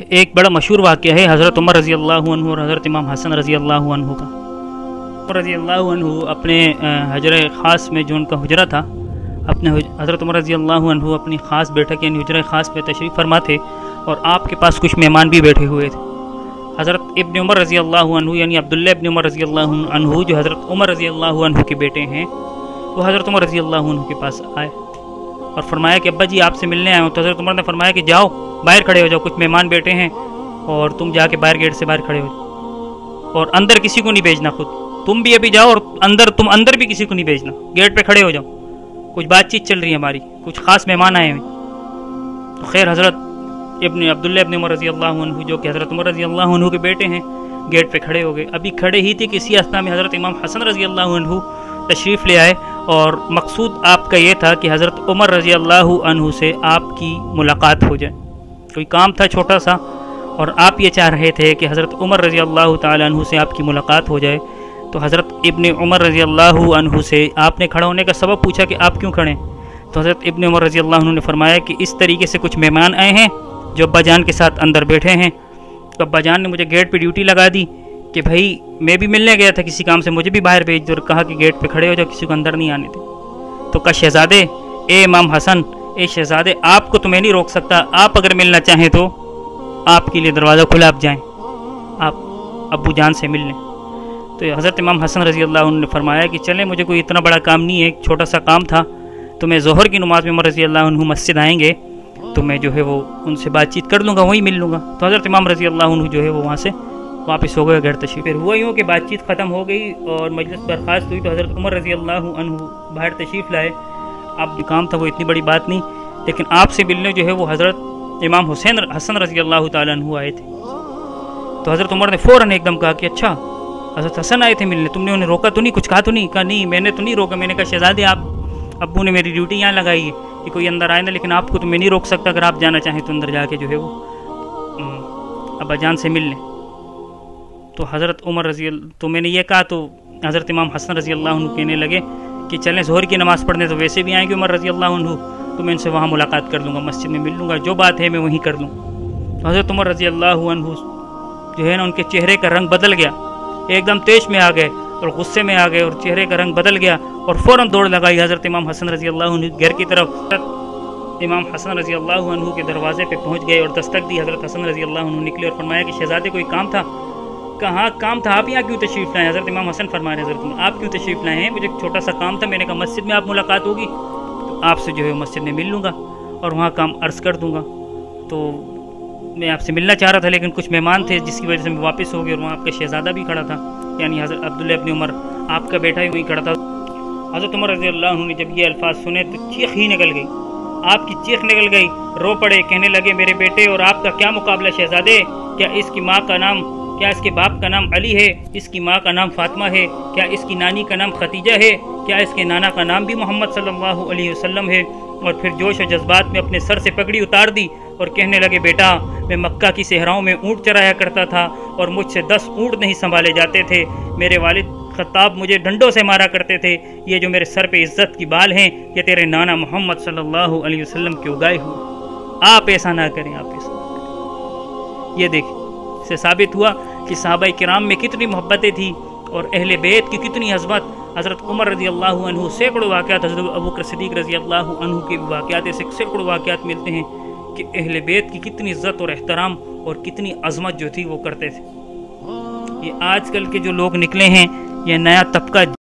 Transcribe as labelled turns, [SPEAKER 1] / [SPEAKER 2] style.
[SPEAKER 1] ایک بڑا مشہور واقعہ ہے حضرت عمر رضی اللہ عنہ اور حضرت امام حسن رضی اللہ عنہ کا۔ عمر رضی اللہ عنہ اپنے حجرہ خاص میں جو ان کا حجرہ تھا، اپنے حضرت عمر رضی اللہ عنہ اپنی خاص بیٹھک یعنی حجرہ خاص پہ تشریف فرما تھے، اور آپ کے پاس کچھ مہمان بھی بیٹھے ہوئے تھے۔ حضرت ابن عمر رضی اللہ عنہ یعنی عبداللہ ابن عمر رضی اللہ عنہ جو حضرت عمر رضی اللہ عنہ کے بیٹے ہیں، وہ حضرت عمر رضی اللہ عنہ کے پاس آئے اور فرمایا کہ ابا جی آپ سے ملنے آئے ہوں۔ تو حضرت عمر نے فرمایا کہ جاؤ باہر کھڑے ہو جاؤ، کچھ مہمان بیٹھے ہیں اور تم جا کے باہر گیٹ سے باہر کھڑے ہو جاؤ، اور اندر کسی کو نہیں بھیجنا، خود تم بھی ابھی جاؤ، اور اندر بھی کسی کو نہیں بھیجنا، گیٹ پہ کھڑے ہو جاؤ، کچھ بات چیت چل رہی ہے ہماری، کچھ خاص مہمان آئے ہوئے۔ تو خیر حضرت عبداللہ ابن عمر رضی اللہ عنہ جو کہ حضرت عمر رضی اللہ عنہ کے بیٹے ہیں گیٹ پہ کھڑے ہو گئے۔ ابھی کھڑے ہی تھے کہ اسی اثنا میں حضرت امام حسن رضی اللہ عنہ تشریف لے آئے، اور مقصود آپ کا یہ تھا کہ حضرت عمر رضی اللہ عنہ سے آپ کی ملاقات ہو جائے۔ کوئی کام تھا چھوٹا سا، اور آپ یہ چاہ رہے تھے کہ حضرت عمر رضی اللہ تعالی عنہ سے آپ کی ملاقات ہو جائے۔ تو حضرت ابن عمر رضی اللہ عنہ سے آپ نے کھڑا ہونے کا سبب پوچھا کہ آپ کیوں کھڑے ہیں؟ تو حضرت ابن عمر رضی اللہ عنہ نے فرمایا کہ اس طریقے سے کچھ مہمان آئے ہیں جو ابا جان کے ساتھ اندر بیٹھے ہیں، تو ابا جان نے مجھے گیٹ پہ ڈیوٹی لگا دی کہ بھائی میں بھی ملنے گیا تھا کسی کام سے، مجھے بھی باہر بھیج دو، اور کہا کہ گیٹ پہ کھڑے ہو جاؤ، کسی کو اندر نہیں آنے دے۔ تو کہا شہزادے، اے امام حسن، اے شہزادے، آپ کو تو میں نہیں روک سکتا، آپ اگر ملنا چاہیں تو آپ کے لیے دروازہ کھلا، آپ جائیں، آپ ابو جان سے مل لیں۔ تو حضرت امام حسن رضی اللہ عنہ نے فرمایا کہ چلیں، مجھے کوئی اتنا بڑا کام نہیں ہے، ایک چھوٹا سا کام تھا، تو میں ظہر کی نماز میں عمر رضی اللہ عنہ مسجد آئیں گے تو میں جو ہے وہ ان سے بات چیت کر لوں گا، وہیں مل لوں گا۔ تو حضرت امام رضی اللہ عنہ جو ہے وہ وہاں سے واپس ہو گئے گھر تشریف۔ پھر ہوا یوں کہ بات چیت ختم ہو گئی اور مجلس برخاست ہوئی، تو حضرت عمر رضی اللہ عنہ باہر تشریف لائے۔ اب جو کام تھا وہ اتنی بڑی بات نہیں، لیکن آپ سے ملنے جو ہے وہ حضرت امام حسن رضی اللہ تعالیٰ عنہ آئے تھے۔ تو حضرت عمر نے فوراً ایک دم کہا کہ اچھا حضرت حسن آئے تھے ملنے، تم نے انہیں روکا تو نہیں، کچھ کہا تو نہیں؟ کہا نہیں میں نے تو نہیں روکا، میں نے کہا شہزادے آپ ابو نے میری ڈیوٹی یہاں لگائی ہے کہ کوئی اندر آئے نا، لیکن آپ کو تو میں نہیں روک سکتا، اگر آپ جانا چاہیں تو اندر جا کے جو ہے وہ ابا جان سے مل لیں۔ تو حضرت عمر تو میں نے یہ کہا، تو حضرت امام حسن رضی اللہ عنہ کہنے لگے کہ چلیں ظہر کی نماز پڑھنے، تو ویسے بھی آئیں گے عمر رضی اللہ عنہ، تو میں ان سے وہاں ملاقات کر لوں گا، مسجد میں مل لوں گا، جو بات ہے میں وہیں کر لوں۔ تو حضرت عمر رضی اللہ عنہ جو ہے نا ان کے چہرے کا رنگ بدل گیا، ایک دم تیش میں آ گئے اور غصے میں آ گئے، اور چہرے کا رنگ بدل گیا، اور فوراً دوڑ لگائی حضرت امام حسن رضی اللہ عنہ گھر کی طرف۔ امام حسن رضی اللہ عنہ کے دروازے پہ پہنچ گئے اور دستک دی۔ حضرت حسن رضی اللہ عنہ نکلے اور فرمایا کہ شہزادے کوئی کام تھا؟ کہاں کام تھا، آپ یہاں کیوں تشریف لائے؟ حضرت امام حسن فرما رہے ہیں حضرت آپ کیوں تشریف لائے ہیں؟ مجھے چھوٹا سا کام تھا، میں نے کہا مسجد میں آپ ملاقات ہوگی تو آپ سے جو ہے مسجد میں مل لوں گا اور وہاں کام عرض کر دوں گا۔ تو میں آپ سے ملنا چاہ رہا تھا، لیکن کچھ مہمان تھے جس کی وجہ سے میں واپس ہو گیا، اور وہاں آپ کا شہزادہ بھی کھڑا تھا، یعنی حضرت عبداللہ ابن عمر آپ کا بیٹا ہی وہیں کھڑا تھا۔ حضرت عمر رضی اللہ عنہ نے جب یہ الفاظ سنے تو چیخ ہی نکل گئی، آپ کی چیخ نکل گئی، رو پڑے، کہنے لگے میرے بیٹے اور آپ کا کیا مقابلہ شہزادے؟ کیا اس کی ماں کا نام، کیا اس کے باپ کا نام علی ہے؟ اس کی ماں کا نام فاطمہ ہے؟ کیا اس کی نانی کا نام ختیجہ ہے؟ کیا اس کے نانا کا نام بھی محمد صلی اللہ علیہ وسلم ہے؟ اور پھر جوش و جذبات میں اپنے سر سے پگڑی اتار دی اور کہنے لگے بیٹا میں مکہ کی صحراؤں میں اونٹ چرایا کرتا تھا اور مجھ سے 10 اونٹ نہیں سنبھالے جاتے تھے، میرے والد خطاب مجھے ڈنڈوں سے مارا کرتے تھے، یہ جو میرے سر پہ عزت کی بال ہیں یہ تیرے نانا محمد صلی اللہ علیہ وسلم کے اگائے ہوئے، آپ ایسا نہ کریں، آپ ایسا نہ کریں۔ یہ دیکھیں، اس سے ثابت ہوا کہ صحابہ کرام میں کتنی محبتیں تھیں اور اہل بیت کی کتنی عظمت۔ حضرت عمر رضی اللہ عنہ سینکڑوں واقعات، حضرت ابوبکر صدیق رضی اللہ عنہ کے واقعات سے سینکڑوں واقعات ملتے ہیں کہ اہل بیت کی کتنی عزت اور احترام اور کتنی عظمت جو تھی وہ کرتے تھے۔ یہ آج کل کے جو لوگ نکلے ہیں، یہ نیا طبقہ